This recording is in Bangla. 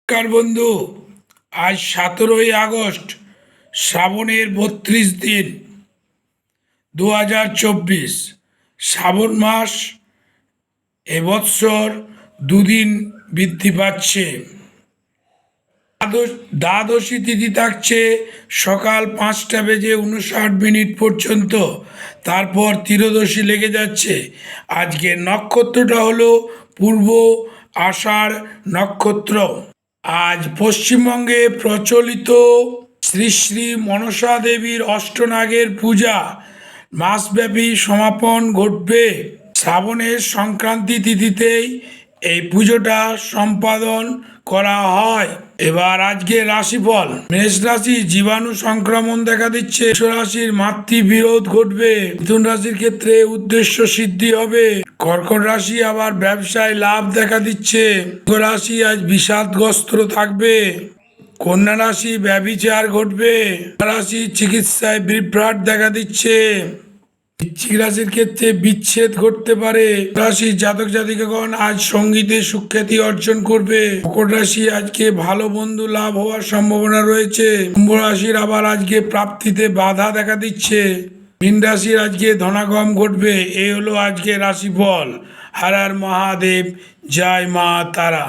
নমস্কার বন্ধু। আজ 17ই আগস্ট, শ্রাবণের 32 দিন, 2024। শ্রাবণ মাস এবৎসর দুদিন বৃদ্ধি পাচ্ছে। দ্বাদশী তিথি থাকছে সকাল 5টা বেজে 59 মিনিট পর্যন্ত। তারপর ত্রিদশী লেগে যাচ্ছে। আজকের নক্ষত্রটা হলো পূর্ব আষাঢ় নক্ষত্র। আজ পশ্চিমবঙ্গে প্রচলিত শ্রী শ্রী মনসা দেবীর অষ্টনাগের পূজা মাসব্যাপী সমাপন ঘটবে। শ্রাবণের সংক্রান্তি তিথিতেই এই পুজোটা সম্পাদন করা হয়। এবার আজকে রাশিফল। মেষ রাশি, জীবাণু সংক্রমণ দেখা দিচ্ছে। বৃষ রাশির মাতৃবিরোধ ঘটবে। মিথুন রাশির ক্ষেত্রে উদ্দেশ্য সিদ্ধি হবে। কর্কট রাশি আবার ব্যবসায় লাভ দেখা দিচ্ছে। সিংহ রাশি আজ বিষাদগ্রস্ত থাকবে। কন্যা রাশি ব্যভিচার ঘটবে। রাশি চিকিৎসায় বিভ্রাট দেখা দিচ্ছে। বৃশ্চিক রাশির ক্ষেত্রে বিচ্ছেদ ঘটতে পারে। রাশির জাতক জাতিকাগণ আজ সঙ্গীতে সুখ্যাতি অর্জন করবে। মকর রাশি আজকে ভালো বন্ধু লাভ হওয়ার সম্ভাবনা রয়েছে। কুম্ভ রাশির আবার আজকে প্রাপ্তিতে বাধা দেখা দিচ্ছে। মীন রাশির আজকে ধনাগম ঘটবে। এই হলো আজকে রাশিফল। হর হর মহাদেব, জয় মা তারা।